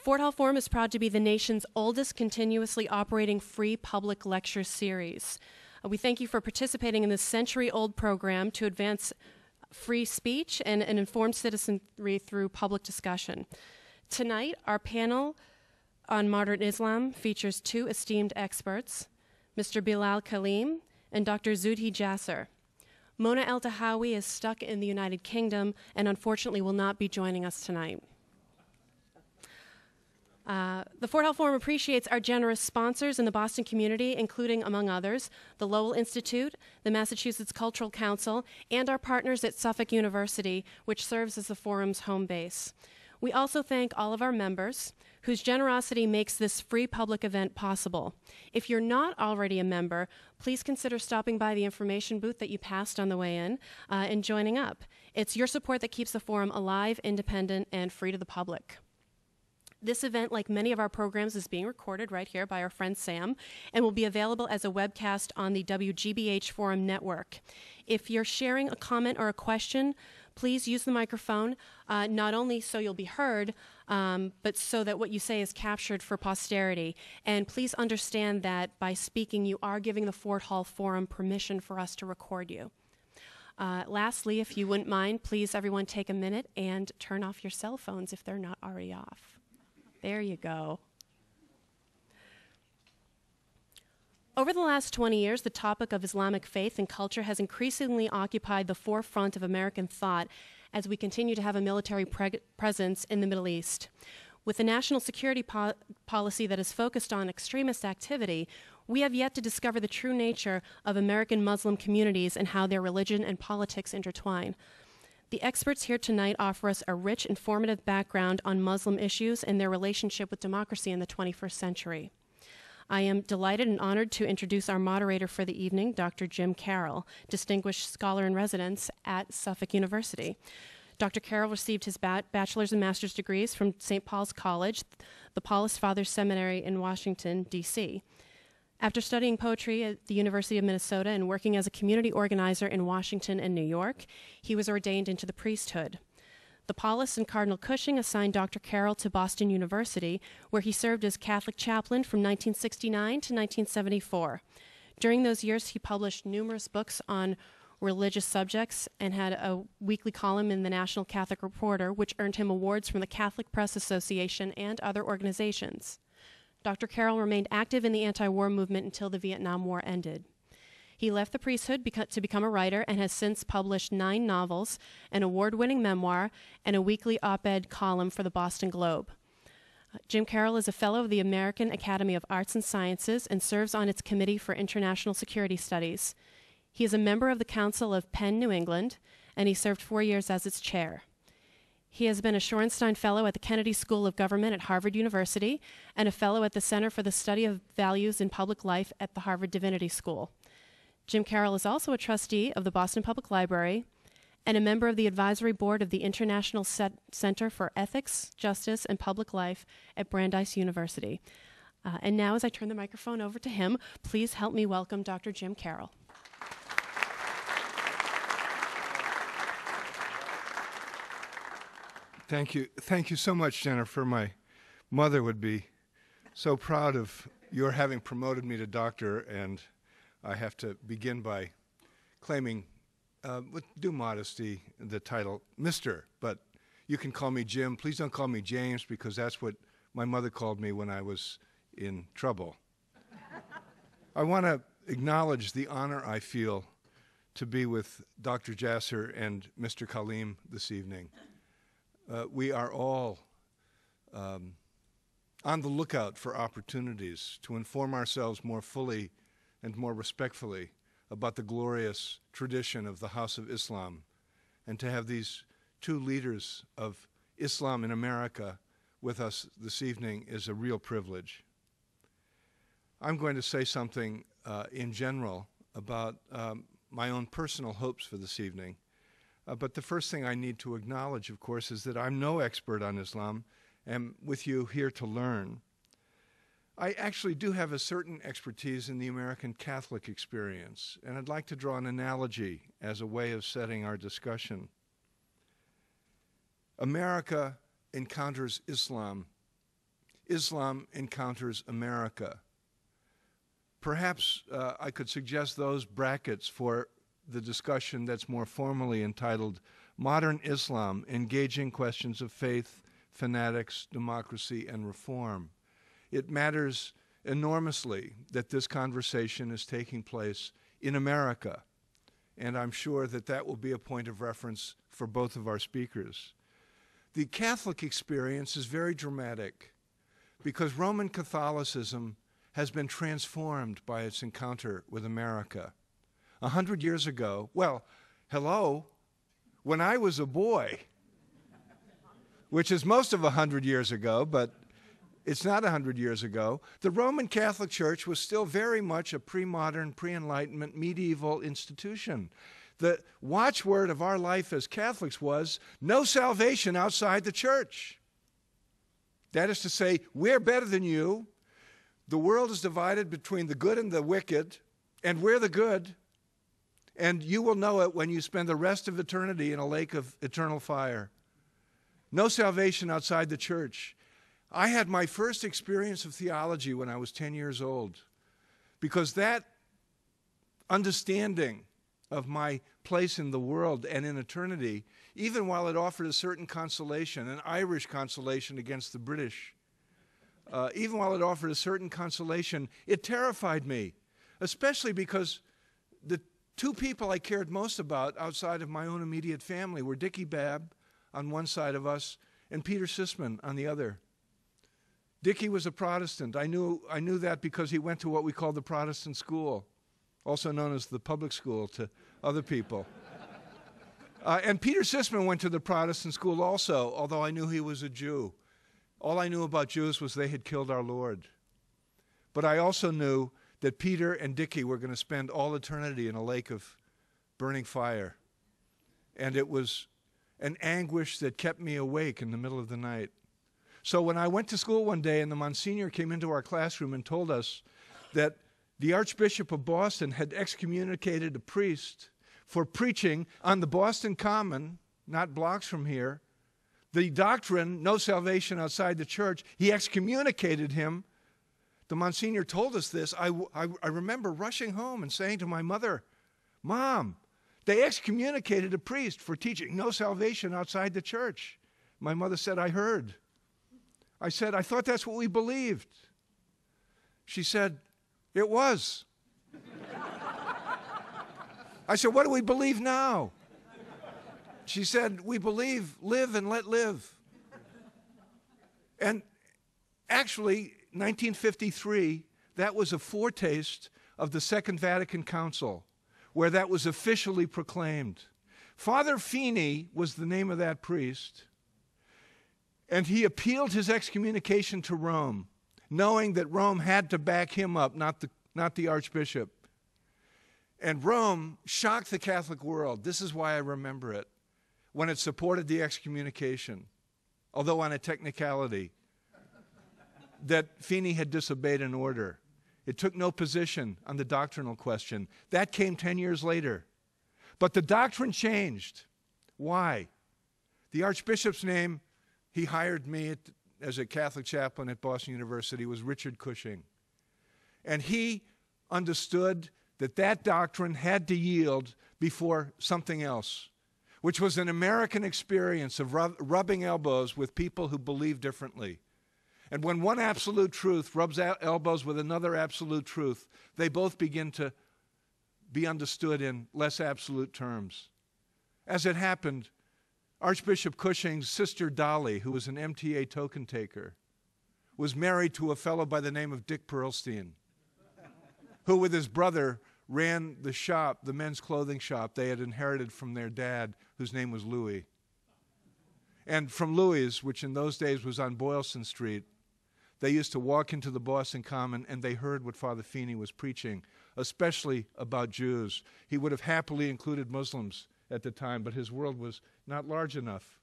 Fort Hall Forum is proud to be the nation's oldest continuously operating free public lecture series. We thank you for participating in this century-old program to advance free speech and an informed citizenry through public discussion. Tonight, our panel on modern Islam features two esteemed experts, Mr. Bilal Kaleem and Dr. Zuhdi Jasser. Mona El-Tahawi is stuck in the United Kingdom and unfortunately will not be joining us tonight. The Fort Hall Forum appreciates our generous sponsors in the Boston community, including, among others, the Lowell Institute, the Massachusetts Cultural Council, and our partners at Suffolk University, which serves as the forum's home base. We also thank all of our members, whose generosity makes this free public event possible. If you're not already a member, please consider stopping by the information booth that you passed on the way in and joining up. It's your support that keeps the forum alive, independent, and free to the public. This event, like many of our programs, is being recorded right here by our friend Sam and will be available as a webcast on the WGBH Forum network. If you're sharing a comment or a question, please use the microphone, not only so you'll be heard, but so that what you say is captured for posterity. And please understand that by speaking, you are giving the Fort Hall Forum permission for us to record you. Lastly, if you wouldn't mind, please everyone take a minute and turn off your cell phones if they're not already off. There you go. Over the last 20 years, the topic of Islamic faith and culture has increasingly occupied the forefront of American thought as we continue to have a military presence in the Middle East. With a national security policy that is focused on extremist activity, we have yet to discover the true nature of American Muslim communities and how their religion and politics intertwine. The experts here tonight offer us a rich, informative background on Muslim issues and their relationship with democracy in the 21st century. I am delighted and honored to introduce our moderator for the evening, Dr. Jim Carroll, Distinguished Scholar in Residence at Suffolk University. Dr. Carroll received his bachelor's and master's degrees from St. Paul's College, the Paulist Fathers Seminary in Washington, D.C. After studying poetry at the University of Minnesota and working as a community organizer in Washington and New York, he was ordained into the priesthood. The Paulists and Cardinal Cushing assigned Dr. Carroll to Boston University, where he served as Catholic chaplain from 1969 to 1974. During those years, he published numerous books on religious subjects and had a weekly column in the National Catholic Reporter, which earned him awards from the Catholic Press Association and other organizations. Dr. Carroll remained active in the anti-war movement until the Vietnam War ended. He left the priesthood to become a writer and has since published 9 novels, an award-winning memoir, and a weekly op-ed column for the Boston Globe. Jim Carroll is a fellow of the American Academy of Arts and Sciences and serves on its Committee for International Security Studies. He is a member of the Council of Penn New England, and he served 4 years as its chair. He has been a Shorenstein Fellow at the Kennedy School of Government at Harvard University and a Fellow at the Center for the Study of Values in Public Life at the Harvard Divinity School. Jim Carroll is also a trustee of the Boston Public Library and a member of the advisory board of the International Center for Ethics, Justice, and Public Life at Brandeis University. And now, as I turn the microphone over to him, please help me welcome Dr. Jim Carroll. Thank you. Thank you so much, Jennifer. My mother would be so proud of your having promoted me to doctor, and I have to begin by claiming, with due modesty, the title Mr., but you can call me Jim. Please don't call me James, because that's what my mother called me when I was in trouble. I want to acknowledge the honor I feel to be with Dr. Jasser and Mr. Kaleem this evening. We are all on the lookout for opportunities to inform ourselves more fully and more respectfully about the glorious tradition of the House of Islam, and to have these two leaders of Islam in America with us this evening is a real privilege. I'm going to say something in general about my own personal hopes for this evening. But the first thing I need to acknowledge, of course, is that I'm no expert on Islam. I'm with you here to learn. I actually do have a certain expertise in the American Catholic experience, and I'd like to draw an analogy as a way of setting our discussion. America encounters Islam Islam encounters America. Perhaps I could suggest those brackets for the discussion that's more formally entitled Modern Islam, Engaging Questions of Faith, Fanatics, Democracy, and Reform. It matters enormously that this conversation is taking place in America, and I'm sure that that will be a point of reference for both of our speakers. The Catholic experience is very dramatic because Roman Catholicism has been transformed by its encounter with America. 100 years ago, well, hello, when I was a boy, which is most of 100 years ago, but it's not 100 years ago, the Roman Catholic Church was still very much a pre-modern, pre-Enlightenment, medieval institution. The watchword of our life as Catholics was, no salvation outside the church. That is to say, we're better than you. The world is divided between the good and the wicked, and we're the good. And you will know it when you spend the rest of eternity in a lake of eternal fire. No salvation outside the church. I had my first experience of theology when I was 10 years old, because that understanding of my place in the world and in eternity, even while it offered a certain consolation, an Irish consolation against the British, even while it offered a certain consolation, it terrified me, especially because the two people I cared most about outside of my own immediate family were Dickie Babb on one side of us and Peter Sisman on the other. Dickie was a Protestant. I knew that because he went to what we call the Protestant school, also known as the public school to other people. And Peter Sisman went to the Protestant school also, although I knew he was a Jew. All I knew about Jews was they had killed our Lord. But I also knew that Peter and Dickie were going to spend all eternity in a lake of burning fire. And it was an anguish that kept me awake in the middle of the night. So when I went to school one day and the Monsignor came into our classroom and told us that the Archbishop of Boston had excommunicated a priest for preaching on the Boston Common, not blocks from here, the doctrine, no salvation outside the church, he excommunicated him. The Monsignor told us this. I remember rushing home and saying to my mother, Mom, they excommunicated a priest for teaching no salvation outside the church. My mother said, I heard. I said, I thought that's what we believed. She said, it was. I said, what do we believe now? She said, we believe live and let live. And actually, 1953, that was a foretaste of the Second Vatican Council, where that was officially proclaimed. Father Feeney was the name of that priest, and he appealed his excommunication to Rome, knowing that Rome had to back him up, not the Archbishop. And Rome shocked the Catholic world. This is why I remember it, when it supported the excommunication, although on a technicality, that Feeney had disobeyed an order. It took no position on the doctrinal question. That came 10 years later. But the doctrine changed. Why? The Archbishop's name, he hired me as a Catholic chaplain at Boston University, was Richard Cushing. And he understood that that doctrine had to yield before something else, which was an American experience of rubbing elbows with people who believe differently. And when one absolute truth rubs elbows with another absolute truth, they both begin to be understood in less absolute terms. As it happened, Archbishop Cushing's sister Dolly, who was an MTA token taker, was married to a fellow by the name of Dick Pearlstein, who with his brother ran the shop, the men's clothing shop they had inherited from their dad, whose name was Louis. And from Louis', which in those days was on Boylston Street, they used to walk into the Boston Common and they heard what Father Feeney was preaching, especially about Jews. He would have happily included Muslims at the time, but his world was not large enough.